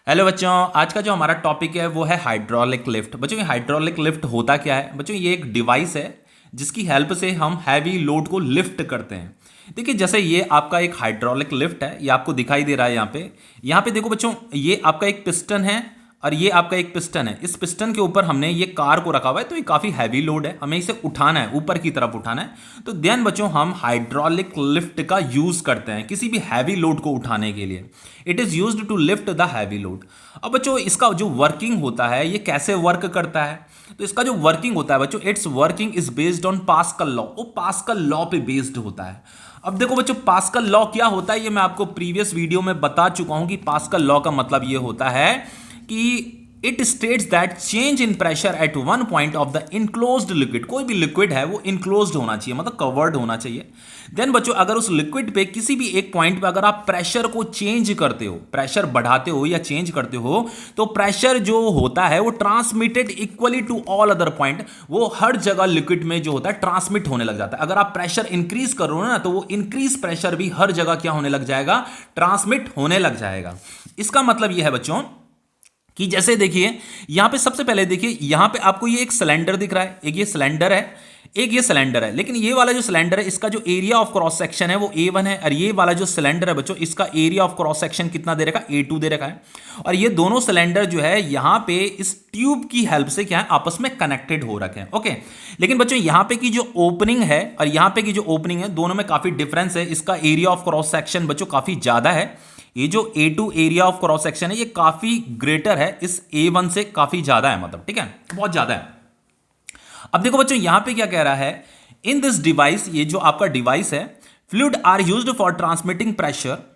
Hello बच्चों, आज का जो हमारा टॉपिक है वो है हाइड्रोलिक लिफ्ट। बच्चों, ये हाइड्रोलिक लिफ्ट होता क्या है? बच्चों, ये एक डिवाइस है जिसकी हेल्प से हम हैवी लोड को लिफ्ट करते हैं। देखिए, जैसे ये आपका एक हाइड्रोलिक लिफ्ट है, ये आपको दिखाई दे रहा है यहाँ पे देखो बच्चों, ये आपका एक पिस्टन है और ये आपका एक पिस्टन है। इस पिस्टन के ऊपर हमने ये कार को रखा हुआ है, तो ये काफ़ी हैवी लोड है, हमें इसे उठाना है, ऊपर की तरफ उठाना है। तो देन बच्चों, हम हाइड्रोलिक लिफ्ट का यूज़ करते हैं किसी भी हैवी लोड को उठाने के लिए। It is used to lift the heavy load. अब बच्चों, इसका जो वर्किंग होता है, ये कैसे वर्क करता है? तो इसका जो वर्किंग होता है बच्चों, it's working is based on pascal law. वो पास्कल लॉ पे बेस्ड होता है। अब देखो बच्चों, पास्कल लॉ क्या होता है, ये मैं आपको प्रीवियस वीडियो में बता चुका हूं कि पास्कल लॉ का मतलब ये होता है कि it states that change in pressure at one point of the enclosed liquid. कोई भी लिक्विड है वो इनक्लोज्ड होना चाहिए, मतलब कवर्ड होना चाहिए। देन बच्चों, अगर उस लिक्विड पे किसी भी एक पॉइंट पे अगर आप प्रेशर को चेंज करते हो, प्रेशर बढ़ाते हो या चेंज करते हो, तो प्रेशर जो होता है वो transmitted equally to all other point. वो हर जगह लिक्विड में जो होता है ट्रांसमिट होने लग जाता है। अगर आप प्रेशर इंक्रीज करो ना, तो वो इंक्रीज प्रेशर भी हर जगह क्या होने लग जाएगा? ट्रांसमिट होने लग जाएगा। इसका मतलब यह है बच्चों कि जैसे देखिए, यहां पे सबसे पहले देखिए, यहां पे आपको ये एक सिलेंडर दिख रहा है, एक ये सिलेंडर है, एक ये सिलेंडर है। लेकिन ये वाला जो सिलेंडर है, इसका जो एरिया ऑफ क्रॉस सेक्शन है वो A1 है, और ये वाला जो सिलेंडर है बच्चों, इसका एरिया ऑफ क्रॉस सेक्शन कितना दे रखा है? A2 दे रखा है। और ये दोनों सिलेंडर जो है यहां पे इस ट्यूब की हेल्प से क्या है? आपस में कनेक्टेड हो रखे हैं। ओके, लेकिन बच्चों, यहां पे की जो ओपनिंग है और यहां पे की जो ओपनिंग है, दोनों में काफी डिफरेंस है। इसका एरिया ऑफ क्रॉस सेक्शन बच्चों काफी ज्यादा है। ये जो A2 area of cross section है, ये काफी ग्रेटर है, इस A1 से काफी ज्यादा है, मतलब ठीक है, बहुत ज्यादा है। अब देखो बच्चों, यहां पे क्या कह रहा है? इन दिस डिवाइस, ये जो आपका डिवाइस है, fluid are used for transmitting pressure.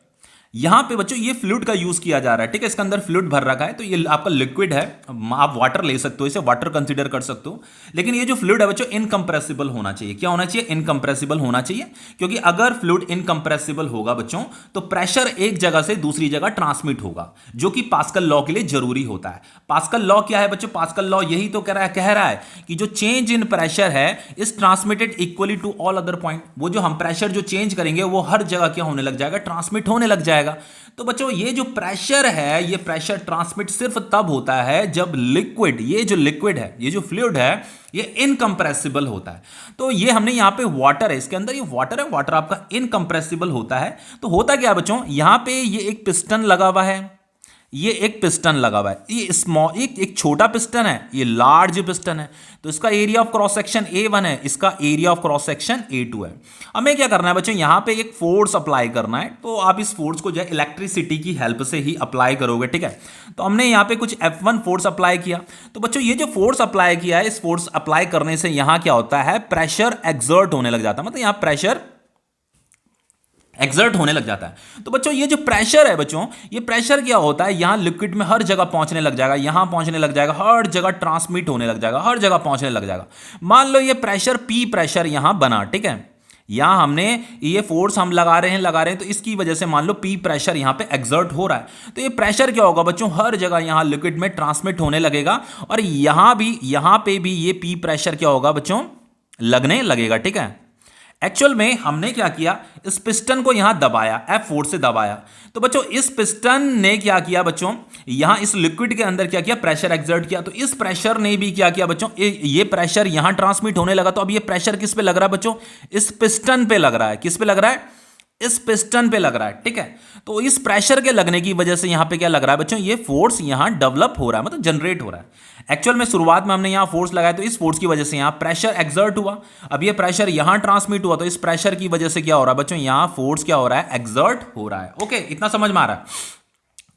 यहां पे बच्चों ये फ्लूइड का यूज किया जा रहा है, ठीक है। इसके अंदर फ्लूइड भर रखा है, तो ये आपका लिक्विड है, आप वाटर ले सकते हो, इसे वाटर कंसीडर कर सकते हो। लेकिन ये जो फ्लूइड है बच्चों, इनकंप्रेसिबल होना चाहिए। क्या होना चाहिए? इनकंप्रेसिबल होना चाहिए, क्योंकि अगर फ्लूइड इनकंप्रेसिबल होगा बच्चों, तो प्रेशर एक जगह से दूसरी जगह ट्रांसमिट होगा, जो कि पास्कल लॉ के लिए जरूरी होता है। पास्कल लॉ क्या है बच्चों? पास्कल लॉ यही तो कह रहा है कि जो चेंज इन प्रेशर है is transmitted equally to all other point. वो जो हम प्रेशर जो चेंज करेंगे वो हर जगह क्या होने लग जाएगा? ट्रांसमिट होने लग जाएगा। तो बच्चों, ये जो प्रेशर है, ये प्रेशर ट्रांसमिट सिर्फ तब होता है जब लिक्विड, ये जो लिक्विड है, ये जो फ्लूइड है, ये इनकंप्रेसिबल होता है। तो ये हमने यहां पे वाटर है, इसके अंदर ये वाटर है, वाटर आपका इनकंप्रेसिबल होता है। तो होता क्या है बच्चों, यहां पे ये एक पिस्टन लगा हुआ है, ये एक पिस्टन लगा हुआ है, ये स्मॉल, एक छोटा पिस्टन है, ये लार्ज पिस्टन है। तो इसका area of cross section A1 है, इसका area of cross section A2 है। हमें क्या करना है बच्चों? यहां पे एक फोर्स अप्लाई करना है। तो आप इस फोर्स को जो है इलेक्ट्रिसिटी की हेल्प से ही अप्लाई करोगे, ठीक है। तो हमने यहां पे कुछ F1 फोर्स अप्लाई किया। तो बच्चों, ये जो फोर्स अप्लाई किया है, इस फोर्स अप्लाई करने से यहां क्या होता है? प्रेशर एक्सर्ट होने लग जाता है, मतलब यहां प्रेशर एक्सर्ट होने लग जाता है। तो बच्चों, ये जो प्रेशर है बच्चों, ये प्रेशर क्या होता है? यहां लिक्विड में हर जगह पहुंचने लग जाएगा, यहां पहुंचने लग जाएगा, हर जगह ट्रांसमिट होने लग जाएगा, हर जगह पहुंचने लग जाएगा। मान लो ये प्रेशर P प्रेशर यहां बना, ठीक है। यहां हमने ये फोर्स हम लगा रहे हैं, तो इसकी वजह से मान लो P प्रेशर यहां पे एक्सर्ट हो रहा है। तो ये प्रेशर क्या होगा बच्चों? हर जगह यहां लिक्विड में ट्रांसमिट होने लगेगा, और यहां पे भी ये P प्रेशर क्या होगा बच्चों? लगने लगेगा, ठीक है। एक्चुअल में हमने क्या किया? इस पिस्टन को यहां दबाया, F4 से दबाया। तो बच्चों, इस पिस्टन ने क्या किया बच्चों? यहां इस लिक्विड के अंदर क्या किया? प्रेशर एक्सर्ट किया। तो इस प्रेशर ने भी क्या किया बच्चों? ये प्रेशर यहां ट्रांसमिट होने लगा। तो अब ये प्रेशर किस पे लग रहा है बच्चों? इस पिस्टन पे लग रहा है। किस पे लग रहा है? इस पिस्टन पे लग रहा है, ठीक है। तो इस प्रेशर के लगने की वजह से यहां पे क्या लग रहा है बच्चों? ये फोर्स यहां डेवलप हो रहा है, मतलब जनरेट हो रहा है। एक्चुअल में शुरुआत में हमने यहां फोर्स लगाया, तो इस फोर्स की वजह से यहां प्रेशर एक्सर्ट हुआ। अब ये प्रेशर यहां ट्रांसमिट हुआ, तो इस प्रेशर की वजह से क्या हो रहा है बच्चों? यहां फोर्स क्या हो रहा है? एक्सर्ट हो रहा है। ओके, इतना समझ में आ रहा है?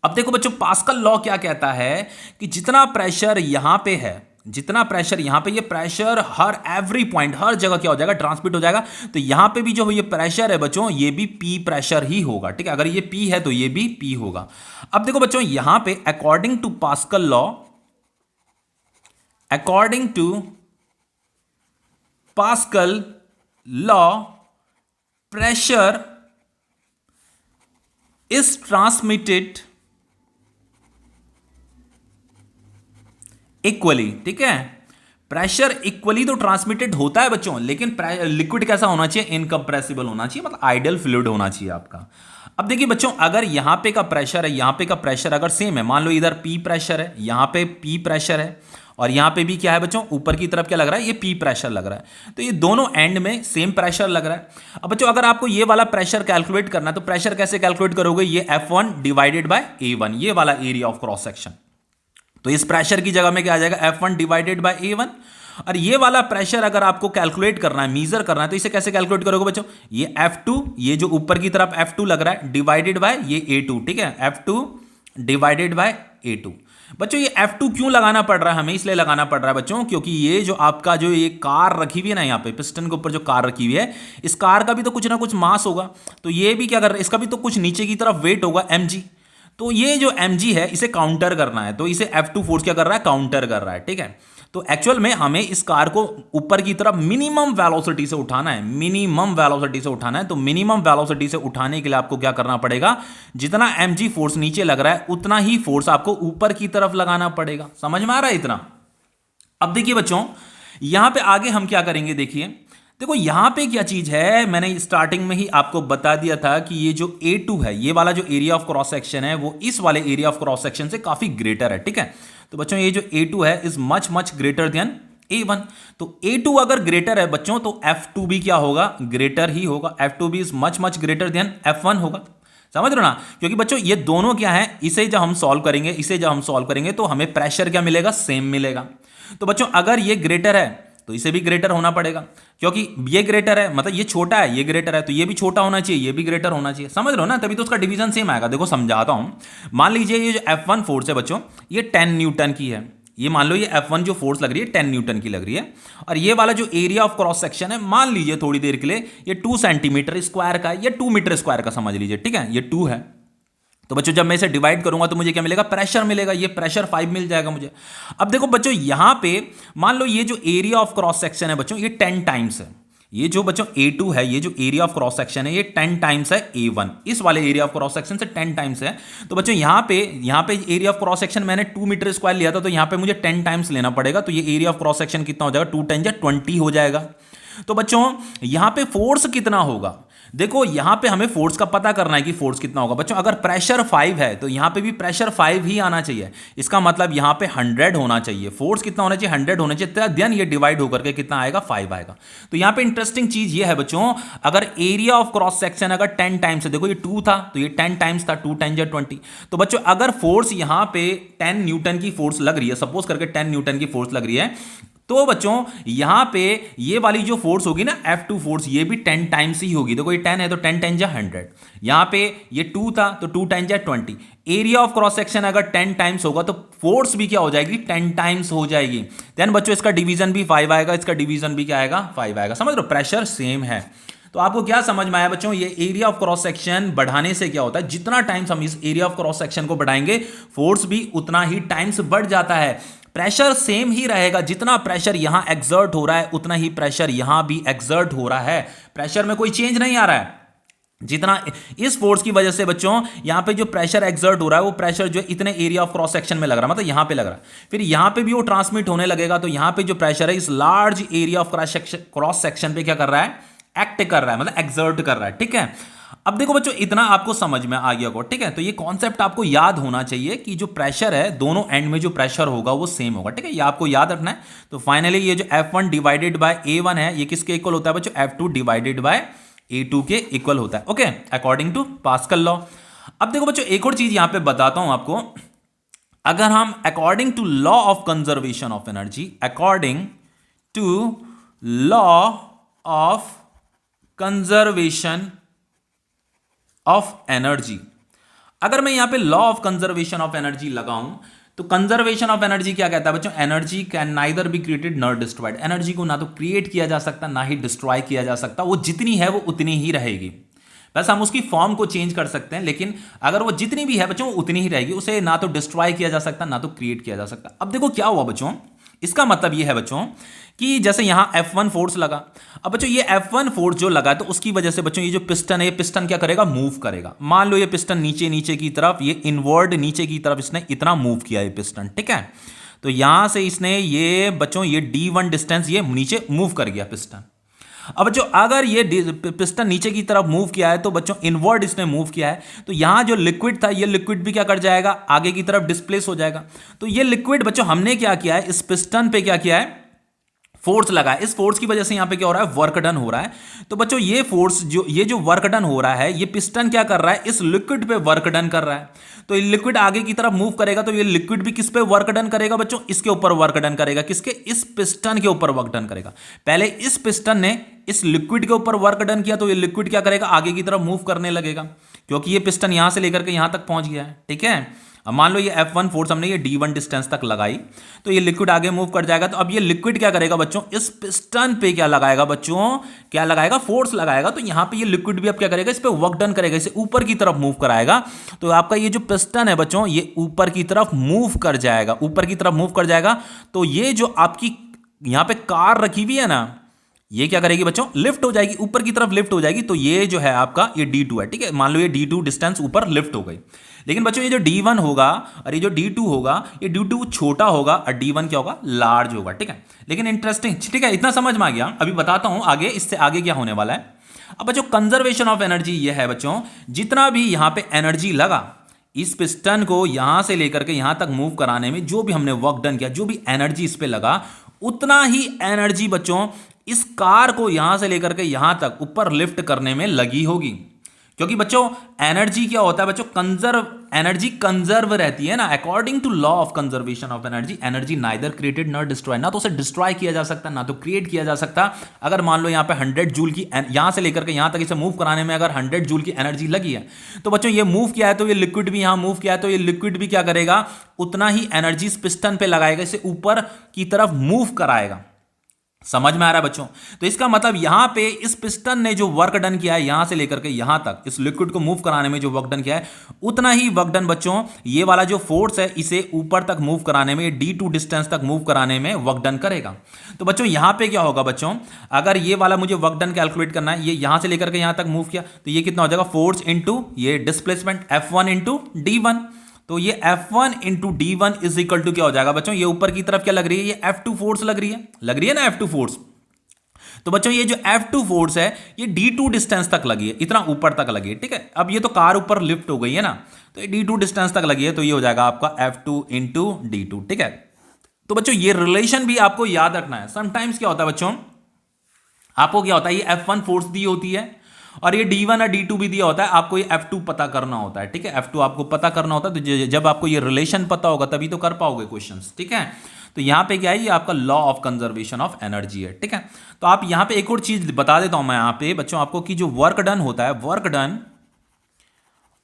अब देखो बच्चों, पास्कल लॉ क्या कहता है कि जितना प्रेशर यहां पे है, जितना प्रेशर यहां पे, ये प्रेशर हर एवरी पॉइंट, हर जगह क्या हो जाएगा? ट्रांसमिट हो जाएगा। तो यहां पे भी जो ये प्रेशर है बच्चों, ये भी P प्रेशर ही होगा, ठीक है। अगर ये P है तो ये भी P होगा। अब देखो बच्चों, यहां पे according to Pascal law, according to Pascal law, pressure is transmitted equally, ठीक है। प्रेशर इक्वली तो ट्रांसमिटेड होता है बच्चों, लेकिन लिक्विड कैसा होना चाहिए? इनकंप्रेसिबल होना चाहिए, मतलब आइडियल फ्लूइड होना चाहिए आपका। अब देखिए बच्चों, अगर यहाँ पे का प्रेशर है, यहाँ पे का प्रेशर अगर सेम है, मान लो इधर P प्रेशर है, यहाँ पे P प्रेशर है, और यहाँ पे भी क्या है बच्चों, ऊपर की तरफ क्या लग रहा है, ये P प्रेशर लग रहा है, तो ये दोनों एंड में सेम प्रेशर लग रहा है। अब बच्चों अगर आपको ये वाला प्रेशर कैलकुलेट करना है तो प्रेशर कैसे कैलकुलेट करोगे, ये F1 डिवाइडेड बाय A1, ये वाला एरिया ऑफ क्रॉस सेक्शन। तो इस प्रेशर की जगह में क्या आ जाएगा, F1 डिवाइडेड बाय A1। और ये वाला प्रेशर अगर आपको कैलकुलेट करना है, मीजर करना है, तो इसे कैसे कैलकुलेट करोगे बच्चों, ये F2, ये जो ऊपर की तरफ F2 लग रहा है, डिवाइडेड बाय ये A2, ठीक है, F2 डिवाइडेड बाय A2। बच्चों ये F2 क्यों लगाना पड़ रहा है हमें, इसलिए लगाना पड़ रहा है बच्चों क्योंकि ये जो आपका जो ये कार रखी हुई है ना, यहाँ पे पिस्टन के ऊपर जो कार रखी हुई है, इस कार का भी तो कुछ ना कुछ मास होगा, तो ये भी क्या कर रहा है, इसका भी तो कुछ नीचे की तरफ वेट होगा mg। तो ये जो mg है इसे काउंटर करना है, तो इसे F2 फोर्स क्या कर रहा है, काउंटर कर रहा है, ठीक है। तो एक्चुअल में हमें इस कार को ऊपर की तरफ मिनिमम वेलोसिटी से उठाना है, मिनिमम वेलोसिटी से उठाना है। तो मिनिमम वेलोसिटी से उठाने के लिए आपको क्या करना पड़ेगा, जितना mg फोर्स नीचे लग रहा है उतना ही फोर्स आपको ऊपर की तरफ लगाना पड़ेगा। समझ में आ रहा है इतना। अब देखिए बच्चों, यहां पे आगे हम क्या करेंगे, देखिए देखो यहां पे क्या चीज है, मैंने स्टार्टिंग में ही आपको बता दिया था कि ये जो A2 है, ये वाला जो एरिया ऑफ क्रॉस सेक्शन है वो इस वाले एरिया ऑफ क्रॉस सेक्शन से काफी ग्रेटर है, ठीक है। तो बच्चों ये जो A2 है is much much greater than A1। तो A2 अगर ग्रेटर है बच्चों तो F2 भी क्या होगा, ग्रेटर ही होगा। F2 भी is much much greater than F1 होगा। समझ रहे हो ना, क्योंकि बच्चों ये दोनों क्या है, इसे जब हम सॉल्व करेंगे, इसे जब हम सॉल्व करेंगे तो हमें प्रेशर क्या मिलेगा, सेम मिलेगा। तो बच्चों अगर ये ग्रेटर है तो इसे भी ग्रेटर होना पड़ेगा, क्योंकि ये ग्रेटर है मतलब ये छोटा है, ये ग्रेटर है, तो ये भी छोटा होना चाहिए, ये भी ग्रेटर होना चाहिए। समझ रहे हो ना, तभी तो उसका डिवीजन सेम आएगा। देखो समझाता हूं, मान लीजिए ये जो F1 फोर्स है बच्चों, ये 10 न्यूटन की है। ये मान लो ये F1 जो फोर्स लग रही है 10 न्यूटन की लग रही है, और ये वाला जो एरिया ऑफ क्रॉस सेक्शन है, मान लीजिए थोड़ी देर के लिए ये 2 सेंटीमीटर स्क्वायर का है, या 2 मीटर स्क्वायर का समझ लीजिए, ठीक है, ये 2 है। तो बच्चों जब मैं इसे डिवाइड करूंगा तो मुझे क्या मिलेगा, प्रेशर मिलेगा, ये प्रेशर 5 मिल जाएगा मुझे। अब देखो बच्चों यहां पे मान लो ये जो एरिया ऑफ क्रॉस सेक्शन है बच्चों, ये 10 टाइम्स है। ये जो बच्चों A2 है, ये जो एरिया ऑफ क्रॉस सेक्शन है, ये 10 टाइम्स है A1, इस वाले एरिया ऑफ क्रॉस सेक्शन से 10 टाइम्स है। तो बच्चों यहां पे एरिया ऑफ क्रॉस सेक्शन मैंने 2 मीटर स्क्वायर लिया था, तो यहां पे मुझे 10 टाइम्स लेना पड़ेगा। तो ये एरिया ऑफ क्रॉस सेक्शन कितना हो जाएगा, 2 10 20 हो जाएगा। तो बच्चों यहां पे फोर्स कितना होगा, देखो यहां पे हमें फोर्स का पता करना है कि फोर्स कितना होगा। बच्चों अगर प्रेशर 5 है तो यहां पे भी प्रेशर 5 ही आना चाहिए, इसका मतलब यहां पे 100 होना चाहिए। फोर्स कितना होना चाहिए, 100 होना चाहिए, देन ये डिवाइड होकर के कितना आएगा, 5 आएगा। तो यहां पे इंटरेस्टिंग चीज ये है बच्चों, अगर एरिया ऑफ क्रॉस सेक्शन अगर 10 टाइम्स है, देखो ये 2 था तो ये 10 टाइम्स था, 2 10 20। तो बच्चों अगर फोर्स यहां पे 10 न्यूटन की फोर्स लग रही है, सपोज करके 10 न्यूटन की फोर्स लग रही है, तो बच्चों यहां पे ये वाली जो फोर्स होगी ना F2 फोर्स, ये भी 10 टाइम्स ही होगी। देखो ये 10 है तो 10 10 जा 100, यहां पे ये 2 था तो 2 10 जा 20। एरिया ऑफ क्रॉस सेक्शन अगर 10 टाइम्स होगा तो फोर्स भी क्या हो जाएगी, 10 टाइम्स हो जाएगी। देन बच्चों इसका डिवीजन भी 5 आएगा, इसका डिवीजन भी क्या आएगा, 5 आएगा। समझ लो प्रेशर सेम है। तो आपको क्या समझ में आया बच्चों, ये एरिया ऑफ क्रॉस सेक्शन बढ़ाने से क्या होता है, जितना टाइम्स हम इस एरिया ऑफ क्रॉस सेक्शन को बढ़ाएंगे फोर्स भी उतना ही टाइम्स बढ़ जाता है। प्रेशर सेम ही रहेगा, जितना प्रेशर यहां एक्सर्ट हो रहा है उतना ही प्रेशर यहां भी एक्सर्ट हो रहा है। प्रेशर में कोई चेंज नहीं आ रहा है। जितना इस फोर्स की वजह से बच्चों यहां पे जो प्रेशर एक्सर्ट हो रहा है वो प्रेशर जो इतने एरिया ऑफ क्रॉस सेक्शन में लग रहा है, मतलब यहां पे लग रहा है, फिर यहां पे भी वो ट्रांसमिट होने लगेगा। तो यहां पे जो प्रेशर है इस large area of cross section पे क्या कर रहा है, एक्ट कर रहा है, मतलब एक्सर्ट कर रहा है, ठीक है। अब देखो बच्चों इतना आपको समझ में आ गया होगा, ठीक है। तो ये कॉन्सेप्ट आपको याद होना चाहिए कि जो प्रेशर है दोनों एंड में जो प्रेशर होगा वो सेम होगा, ठीक है, ये आपको याद रखना है। तो फाइनली ये जो F1 डिवाइडेड बाय A1 है, ये किसके इक्वल होता है बच्चों, F2 डिवाइडेड बाय A2 के इक्वल होता है, okay, according to Pascal law. अब देखो बच्चों एक और चीज यहां पे बताता हूं आपको, अगर हम according to law of conservation of energy, according to law of conservation of energy, अगर मैं यहां पे law of conservation of energy लगाऊं तो कंजर्वेशन ऑफ एनर्जी क्या कहता है बच्चों, energy can neither be created nor destroyed. Energy को ना तो क्रिएट किया जा सकता ना ही डिस्ट्रॉय किया जा सकता, वो जितनी है वो उतनी ही रहेगी। बस हम उसकी फॉर्म को चेंज कर सकते हैं, लेकिन अगर वो जितनी भी है बच्चों वो उतनी ही रहेगी, उसे ना तो डिस्ट्रॉय किया जा सकता ना तो क्रिएट किया जा सकता। अब देखो क्या हुआ बच्चों, इसका मतलब ये है बच्चों कि जैसे यहां F1 फोर्स लगा, अब बच्चों ये F1 फोर्स जो लगा तो उसकी वजह से बच्चों ये जो पिस्टन है, ये पिस्टन क्या करेगा, मूव करेगा। मान लो ये पिस्टन नीचे नीचे की तरफ, ये इनवर्ड नीचे की तरफ इसने इतना मूव किया ये पिस्टन, ठीक है। तो यहां से इसने ये बच्चों ये D1 डिस्टेंस ये नीचे मूव कर गया पिस्टन। अब बच्चों अगर ये पिस्टन नीचे की तरफ मूव किया है तो बच्चों इनवर्ड इसने मूव किया है, तो यहां जो लिक्विड था ये लिक्विड भी क्या कर जाएगा, आगे की तरफ डिस्प्लेस हो जाएगा। तो ये लिक्विड बच्चों हमने क्या किया है, इस पिस्टन पे क्या किया है, फोर्स लगा है। इस फोर्स की वजह से यहां पे क्या हो रहा है, वर्क डन हो रहा है। तो बच्चों ये फोर्स ये जो वर्क डन हो रहा है, ये पिस्टन क्या कर रहा है, इस लिक्विड पे वर्क डन कर रहा है। तो ये लिक्विड आगे की तरफ मूव करेगा तो ये लिक्विड भी किस पे वर्क डन करेगा बच्चों, इसके ऊपर वर्क डन करेगा। किसके, इस पिस्टन के ऊपर वर्क डन करेगा। पहले इस पिस्टन ने इस लिक्विड के ऊपर वर्क डन किया तो ये लिक्विड क्या करेगा, आगे की तरफ मूव करने लगेगा, क्योंकि ये पिस्टन यहां से लेकर के यहां तक पहुंच गया है। ठीक है, अब मान लो ये F1 फोर्स हमने ये D1 डिस्टेंस तक लगाई, तो ये लिक्विड आगे मूव कर जाएगा। तो अब ये लिक्विड क्या करेगा बच्चों, इस पिस्टन पे क्या लगाएगा बच्चों, क्या लगाएगा, फोर्स लगाएगा। तो यहां पे ये लिक्विड भी अब क्या करेगा, इस पे वर्क डन करेगा, इसे ऊपर की तरफ मूव कराएगा। तो आपका ये जो पिस्टन है बच्चों, ये ऊपर की तरफ मूव कर जाएगा, ऊपर की तरफ मूव कर जाएगा। तो ये जो आपकी यहां पे कार रखी हुई है ना, ये क्या करेगी बच्चों, लिफ्ट हो जाएगी, ऊपर की तरफ लिफ्ट हो जाएगी। तो ये जो है आपका ये D2 है। ठीक है, मान लो ये D2 डिस्टेंस ऊपर लिफ्ट हो गई। लेकिन बच्चों ये जो D1 होगा और ये जो D2 होगा, ये D2 छोटा होगा और D1 क्या होगा, लार्ज होगा। ठीक है, लेकिन इंटरेस्टिंग, ठीक है, इतना समझ में आ गया। अभी बताता हूं आगे, इससे आगे क्या होने वाला है। अब बच्चों कंजर्वेशन ऑफ एनर्जी ये है बच्चों, जितना भी यहां पे एनर्जी लगा, इस पिस्टन को यहां से लेकर के यहां तक मूव कराने में जो भी हमने वर्क डन किया, जो भी एनर्जी इस पे लगा, उतना ही एनर्जी बच्चों इस कार को यहां से लेकर के यहां तक ऊपर लिफ्ट करने में लगी होगी। क्योंकि बच्चों एनर्जी क्या होता है बच्चों, एनर्जी कंजर्व रहती है ना, according to law of conservation of energy. Energy neither created not destroy, ना तो उसे डिस्ट्रॉय किया जा सकता, ना तो क्रिएट किया जा सकता। अगर मान लो यहां पे 100 जूल की, यहां से लेकर के यहां तक इसे मूव कराने में अगर 100 जूल की एनर्जी लगी है, तो बच्चों ये मूव किया है, तो ये लिक्विड भी यहां मूव किया है, तो ये लिक्विड भी क्या करेगा, उतना ही एनर्जी इस पिस्टन पे लगाएगा, इसे ऊपर की तरफ मूव कराएगा। समझ में आ रहा है बच्चों। तो इसका मतलब यहां पे इस पिस्टन ने जो वर्क डन किया है, यहां से लेकर के यहां तक इस लिक्विड को मूव कराने में जो वर्क डन किया है, उतना ही वर्क डन बच्चों ये वाला जो फोर्स है, इसे ऊपर तक मूव कराने में, D2 डिस्टेंस तक मूव कराने में वर्क डन करेगा। तो बच्चों यहां पे क्या होगा बच्चों, अगर ये वाला मुझे वर्क डन कैलकुलेट करना है, ये यहां से लेकर के यहां तक मूव किया, तो ये कितना हो जाएगा, फोर्स इंटू ये डिस्प्लेसमेंट F1 इंटू D1। तो ये F1 into D1 is equal to क्या हो जाएगा बच्चों, ये ऊपर की तरफ क्या लग रही है, ये F2 फोर्स लग रही है ना, F2 फोर्स। तो बच्चों ये जो F2 फोर्स है, ये D2 डिस्टेंस तक लगी है, इतना ऊपर तक लगी है। ठीक है, अब ये तो कार ऊपर लिफ्ट हो गई है ना, तो ये D2 डिस्टेंस तक लगी है, तो ये हो जाएगा आपका F2 इंटू D2। ठीक है, तो बच्चों ये रिलेशन भी आपको याद रखना है। समटाइम्स क्या होता है बच्चों, आपको क्या होता है, ये F1 फोर्स दी होती है और ये D1 और D2 भी दिया होता है, आपको ये F2 पता करना होता है। ठीक है, F2 आपको पता करना होता है। तो जब आपको ये रिलेशन पता होगा तभी तो कर पाओगे क्वेश्चंस। ठीक है, तो यहां पे क्या है, ये आपका law of conservation of energy है। ठीक है, तो आप यहां पे एक और चीज बता देता हूं मैं यहां पे बच्चों आपको, कि जो वर्क डन होता है, work done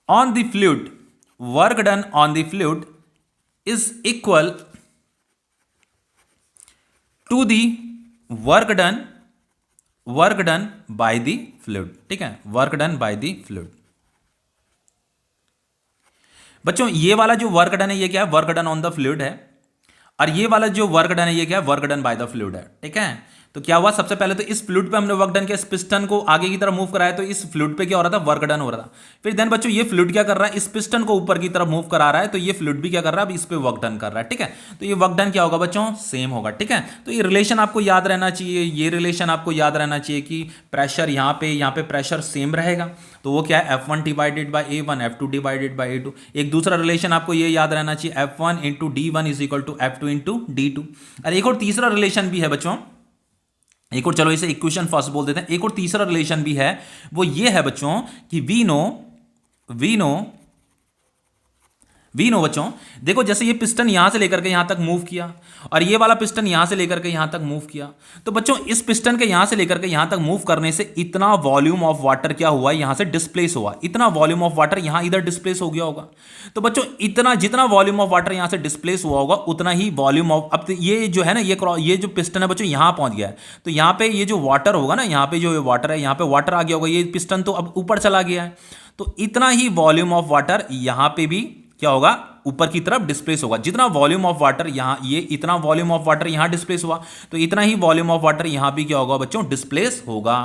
on the fluid, work done on the fluid is equal to the work done by the fluid. ठीक है, work done by the fluid. बच्चों ये वाला जो वर्क डन है, ये क्या है, work done on the fluid है, और ये वाला जो वर्क डन है, ये क्या है, work done by the fluid है। ठीक है, तो क्या हुआ, सबसे पहले तो इस फ्लूइड पे हमने वर्क डन किया, इस पिस्टन को आगे की तरफ मूव कराया, तो इस फ्लूइड पे क्या हो रहा था, वर्क डन हो रहा था। फिर देन बच्चों ये फ्लूइड क्या कर रहा है, इस पिस्टन को ऊपर की तरफ मूव करा रहा है, तो ये फ्लूइड भी क्या कर रहा है, अब इस पे वर्क डन कर रहा है। ठीक है, तो ये वर्क डन क्या होगा बच्चों, सेम होगा। ठीक है, तो ये रिलेशन आपको याद रहना चाहिए, ये रिलेशन आपको याद रहना चाहिए कि प्रेशर यहाँ पे प्रेशर सेम रहेगा, तो वो क्या है, F1 divided by A1, F2 divided by A2। एक दूसरा रिलेशन आपको ये याद रहना चाहिए, F1 into D1 is equal to F2 into D2। और एक और तीसरा रिलेशन भी है बच्चों, एक और, चलो इसे इक्वेशन फर्स्ट बोल देते हैं। एक और तीसरा रिलेशन भी है, वो ये है बच्चों कि वी नो बच्चों, देखो जैसे ये पिस्टन यहां से लेकर के यहां तक मूव किया और ये वाला पिस्टन यहां से लेकर के यहां तक मूव किया, तो बच्चों इस पिस्टन के यहां से लेकर के यहां तक मूव करने से इतना वॉल्यूम ऑफ वाटर क्या हुआ, यहां से डिस्प्लेस हुआ, इतना वॉल्यूम ऑफ वाटर यहां इधर डिस्प्लेस हो गया होगा। तो बच्चों इतना जितना वॉल्यूम ऑफ वाटर यहां से डिस्प्लेस हुआ होगा, उतना ही वॉल्यूम ऑफ, अब ये जो है ना, ये जो पिस्टन है बच्चों यहां पहुंच गया है, तो यहां पे ये जो वाटर होगा ना, यहां पे जो वाटर है, यहां पे वाटर आ गया होगा, ये पिस्टन तो अब ऊपर चला गया है, तो इतना ही वॉल्यूम ऑफ वाटर यहां पे भी क्या होगा, ऊपर की तरफ डिस्प्लेस होगा। जितना वॉल्यूम ऑफ वाटर यहां, ये इतना वॉल्यूम ऑफ वाटर यहां डिस्प्लेस हुआ, तो इतना ही वॉल्यूम ऑफ वाटर यहां भी क्या होगा बच्चों, डिस्प्लेस होगा।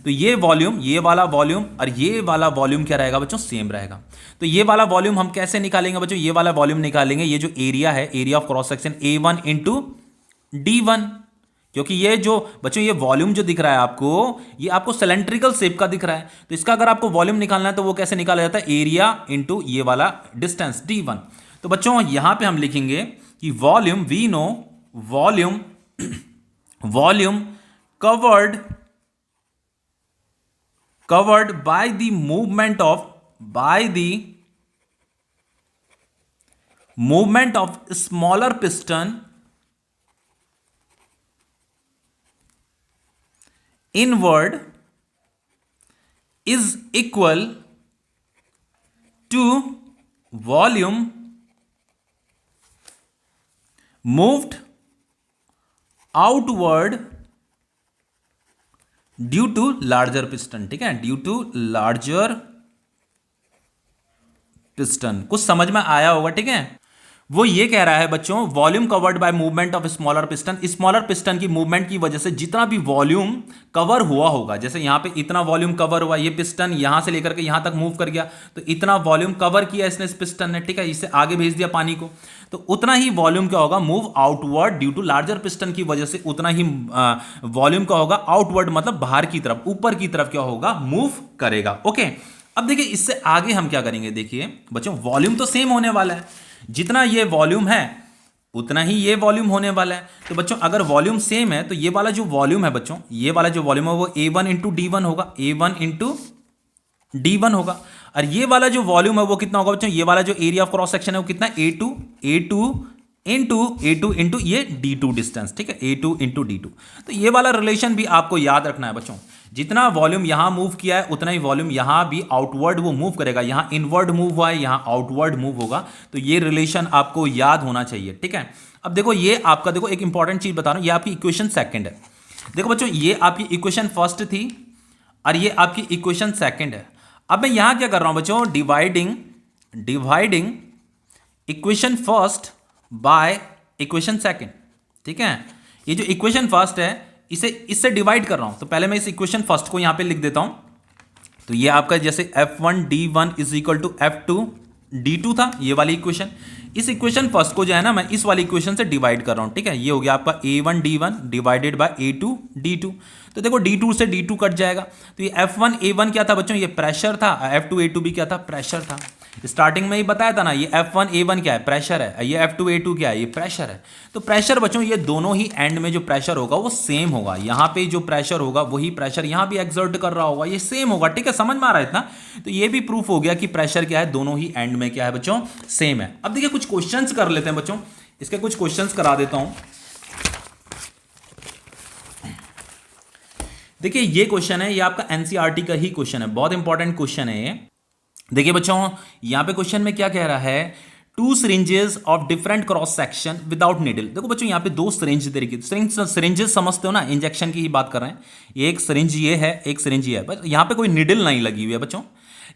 तो ये वॉल्यूम, ये वाला वॉल्यूम और ये वाला वॉल्यूम क्या रहेगा बच्चों, सेम रहेगा। तो ये वाला वॉल्यूम हम कैसे निकालेंगे बच्चों, ये वाला वॉल्यूम निकालेंगे, ये जो एरिया है, area of cross section A1 into D1, क्योंकि ये जो बच्चों ये वॉल्यूम जो दिख रहा है आपको, ये आपको सिलेंड्रिकल शेप का दिख रहा है, तो इसका अगर आपको वॉल्यूम निकालना है तो वो कैसे निकाला जाता है, एरिया इंटू ये वाला डिस्टेंस d1। तो बच्चों यहां पे हम लिखेंगे कि volume, we know volume, volume covered by the movement of smaller piston inward is equal to volume moved outward due to larger piston. ठीक है, ड्यू टू लार्जर पिस्टन। कुछ समझ में आया होगा। ठीक है, वो ये कह रहा है बच्चों, volume covered by movement of smaller piston, smaller piston की मूवमेंट की वजह से जितना भी वॉल्यूम कवर हुआ होगा, जैसे यहां पे इतना वॉल्यूम कवर हुआ, ये पिस्टन यहां से लेकर के यहां तक मूव कर गया, तो इतना वॉल्यूम कवर किया इसने, इस पिस्टन ने। ठीक है, इसे आगे भेज दिया पानी को, तो उतना ही वॉल्यूम क्या होगा, move outward due to larger piston की वजह से उतना ही वॉल्यूम क्या होगा, आउटवर्ड मतलब बाहर की तरफ, ऊपर की तरफ क्या होगा, मूव करेगा। ओके, अब देखिए इससे आगे हम क्या करेंगे। देखिए बच्चों, वॉल्यूम तो सेम होने वाला है, जितना ये वॉल्यूम है उतना ही ये वॉल्यूम होने वाला है। तो बच्चों अगर वॉल्यूम सेम है तो ये वाला जो वॉल्यूम है बच्चों, ये वाला जो वॉल्यूम है वो A1 इंटू D1 होगा, A1 इंटू D1 होगा। और ये वाला जो वॉल्यूम है वो कितना होगा बच्चों, ये वाला जो एरिया ऑफ क्रॉस सेक्शन है वो कितना, A2 इंटू ये D2 डिस्टेंस। ठीक है, A2 इंटू D2। तो ये वाला रिलेशन भी आपको याद रखना है बच्चों, जितना वॉल्यूम यहां मूव किया है उतना ही वॉल्यूम यहां भी आउटवर्ड वो मूव करेगा। यहां इनवर्ड मूव हुआ है, यहां आउटवर्ड मूव होगा, तो ये रिलेशन आपको याद होना चाहिए। ठीक है, अब देखो ये आपका, देखो एक इंपॉर्टेंट चीज बता रहा हूं, ये आपकी इक्वेशन सेकंड है। देखो बच्चों, ये आपकी इक्वेशन फर्स्ट थी और ये आपकी इक्वेशन सेकंड है। अब मैं यहां क्या कर रहा हूं बच्चों, dividing equation first by equation second. ठीक है, ये जो इक्वेशन फर्स्ट है इसे इससे डिवाइड कर रहा हूं, तो पहले मैं इस इक्वेशन फर्स्ट को यहां पे लिख देता हूं। तो ये आपका जैसे F1 D1 is equal to F2 D2 था, ये वाली इक्वेशन। इस इक्वेशन फर्स्ट को जो है ना मैं इस वाली इक्वेशन से डिवाइड कर रहा हूं। ठीक है, ये हो गया आपका A1 D1 divided by A2 D2। तो देखो D2 से D2 कट जाएगा, तो ये F1 A1 क्या था बच्चों, ये प्रेशर था। F2 A2 भी क्या था, प्रेशर था। स्टार्टिंग में ही बताया था ना, ये F1 A1 क्या है, प्रेशर है, ये F2 A2 क्या है, ये प्रेशर है। तो प्रेशर बच्चों ये दोनों ही एंड में जो प्रेशर होगा वो सेम होगा, यहाँ पे जो प्रेशर होगा वही प्रेशर यहाँ भी एक्सर्ट कर रहा होगा, ये सेम होगा। ठीक है, समझ में आ रहा है इतना। तो ये भी प्रूफ हो गया कि प्रेशर क्या है, दोनों ही एंड में क्या है बच्चों, सेम है। अब देखिए कुछ क्वेश्चंस कर लेते हैं बच्चों, इसके कुछ क्वेश्चंस करा देता हूं। देखिए ये क्वेश्चन है, ये आपका एनसीईआरटी का ही क्वेश्चन है, बहुत इंपॉर्टेंट क्वेश्चन है ये। देखिए बच्चों, यहां पे क्वेश्चन में क्या कह रहा है, 2 syringes of different cross section without needle. देखो बच्चों यहाँ पे 2 सिरिंज दे रखी है, सिरिंजेस समझते हो ना, इंजेक्शन की ही बात कर रहे हैं। एक सिरिंज ये है, एक सिरिंज ये है, बस यहाँ पे कोई निडल नहीं लगी हुई है बच्चों।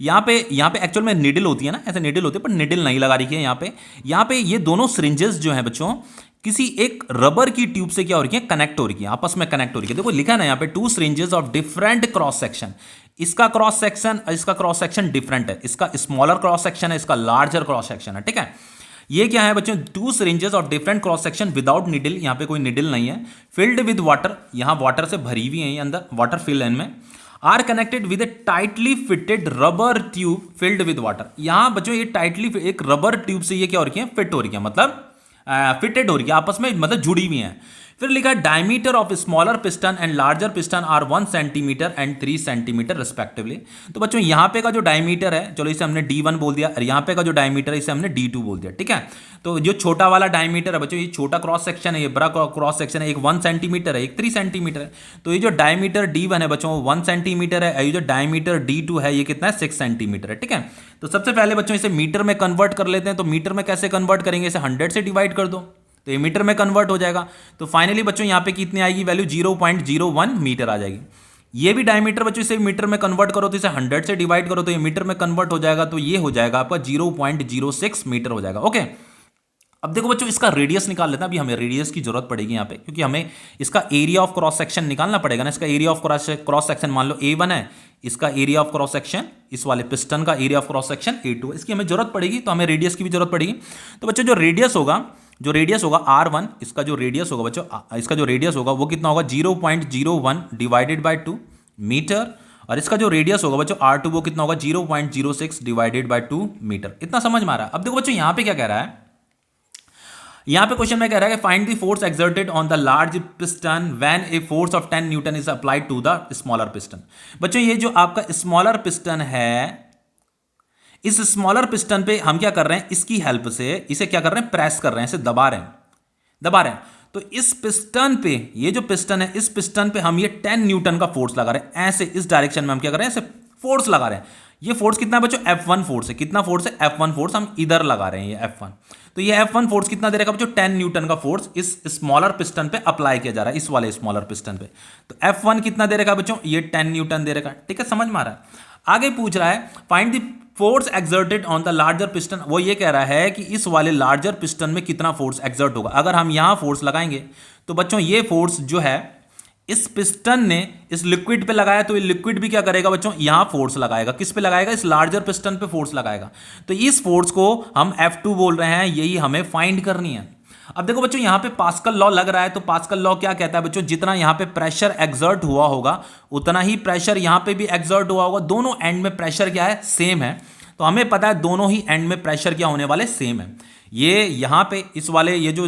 यहाँ पे एक्चुअल में निडल होती है ना, ऐसे निडल होती है, पर निडल नहीं लगा रखी है यहाँ पे ये दोनों सिरिंजेस जो है बच्चों किसी एक रबर की ट्यूब से क्या हो रही है, कनेक्ट हो रही है, आपस में कनेक्ट हो रही है। देखो लिखा है ना यहाँ पे 2 syringes of different cross section. इसका क्रॉस सेक्शन डिफरेंट है, इसका स्मॉलर क्रॉस सेक्शन है, इसका लार्जर क्रॉस सेक्शन है। ठीक है, ये क्या है बच्चों, 2 syringes of different cross section without needle, यहाँ पे कोई निडल नहीं है, फिल्ड विद वाटर, यहाँ वाटर से भरी हुई है, ये अंदर वाटर फिल इनमें, are connected with a tightly fitted rubber tube filled with water. यहाँ बच्चों ये टाइटली एक रबर ट्यूब से ये क्या हो रही है, फिट हो रही है, मतलब फिटेड हो रही है आपस में, मतलब जुड़ी हुई हैं। फिर लिखा है diameter of smaller piston and larger piston are 1 centimeter and 3 centimeter respectively. तो बच्चों यहाँ पे का जो डायमीटर है, चलो इसे हमने D1 बोल दिया, और यहाँ पे का जो डायमीटर है इसे हमने D2 बोल दिया। ठीक है, तो जो छोटा वाला डायमीटर है बच्चों, ये छोटा क्रॉस सेक्शन है, ये बड़ा क्रॉस सेक्शन है, एक 1 सेंटीमीटर है, एक 3 सेंटीमीटर है। तो ये जो डायमीटर D1 है बच्चों 1 सेंटीमीटर है, ये जो डायमीटर D2 है ये कितना है, 6 सेंटीमीटर है। ठीक है, तो सबसे पहले बच्चों इसे मीटर में कन्वर्ट कर लेते हैं। तो मीटर में कैसे कन्वर्ट करेंगे, इसे 100 से डिवाइड कर दो तो ये मीटर में कन्वर्ट हो जाएगा। तो फाइनली बच्चों यहाँ पे कितनी आएगी वैल्यू, 0.01 मीटर आ जाएगी। ये भी डायमीटर बच्चों इसे मीटर में कन्वर्ट करो तो इसे 100 से डिवाइड करो तो ये मीटर में कन्वर्ट हो जाएगा, तो ये हो जाएगा आपका 0.06 मीटर हो जाएगा। ओके, अब देखो बच्चों इसका रेडियस निकाल लेते हैं। अभी हमें रेडियस की जरूरत पड़ेगी यहाँ पे, क्योंकि हमें इसका एरिया ऑफ क्रॉस सेक्शन निकालना पड़ेगा ना। इसका एरिया ऑफ क्रॉस सेक्शन मान लो A1 है, इसका एरिया ऑफ क्रॉस सेक्शन, इस वाले पिस्टन का area of cross section A2, इसकी हमें जरूरत पड़ेगी, तो हमें रेडियस की भी जरूरत पड़ेगी। तो बच्चों जो रेडियस होगा जो रेडियस होगा R1, इसका जो रेडियस होगा बच्चों, इसका जो रेडियस होगा वो कितना होगा 0.01 डिवाइडेड बाय 2 मीटर, और इसका जो रेडियस होगा बच्चों R2 वो कितना होगा 0.06 डिवाइडेड बाय 2 मीटर। इतना समझ में आ रहा है। अब देखो बच्चों यहाँ पे क्या कह रहा है, यहाँ पे क्वेश्चन में कह रहा है कि find the force exerted on the large piston when a force of 10 newton is applied to the smaller piston. बच्चों ये जो आपका स्मॉलर पिस्टन है, इस स्मॉलर पिस्टन पे हम क्या कर रहे हैं, इसकी हेल्प से इसे क्या कर रहे हैं, प्रेस कर रहे हैं, इसे दबा रहे हैं, दबा रहे हैं। तो इस पिस्टन पे, ये जो पिस्टन है, इस पिस्टन पे हम ये 10 न्यूटन का फोर्स लगा रहे हैं, ऐसे इस डायरेक्शन में हम क्या कर रहे हैं, ऐसे फोर्स लगा रहे हैं। ये फोर्स कितना है बच्चों, F1 फोर्स है। कितना फोर्स है, F1 फोर्स हम इधर लगा रहे हैं, ये F1। तो ये F1 फोर्स कितना दे रखा बच्चों, 10 न्यूटन का फोर्स इस स्मॉलर पिस्टन पे अप्लाई किया जा रहा है, इस वाले स्मॉलर पिस्टन पे। तो F1 कितना दे रखा बच्चों, ये 10 न्यूटन दे रखा। ठीक है, समझ में आ रहा है। आगे पूछ रहा है find the force exerted on the larger piston. वो ये कह रहा है कि इस वाले लार्जर पिस्टन में कितना फोर्स एक्सर्ट होगा। अगर हम यहां फोर्स लगाएंगे तो बच्चों ये फोर्स जो है इस पिस्टन ने इस लिक्विड पे लगाया, तो ये लिक्विड भी क्या करेगा बच्चों, यहां फोर्स लगाएगा। किस पे लगाएगा, इस लार्जर पिस्टन पे फोर्स लगाएगा। तो इस फोर्स को हम F2 बोल रहे हैं, यही हमें फाइंड करनी है। अब देखो बच्चों यहां पे पास्कल लॉ लग रहा है, तो पास्कल लॉ क्या कहता है बच्चों, जितना यहां पे प्रेशर एक्सर्ट हुआ होगा उतना ही प्रेशर यहां पे भी एक्सर्ट हुआ होगा। दोनों एंड में प्रेशर क्या है, सेम है। तो हमें पता है दोनों ही एंड में प्रेशर क्या होने वाले, सेम है। ये यहां पे इस वाले, ये जो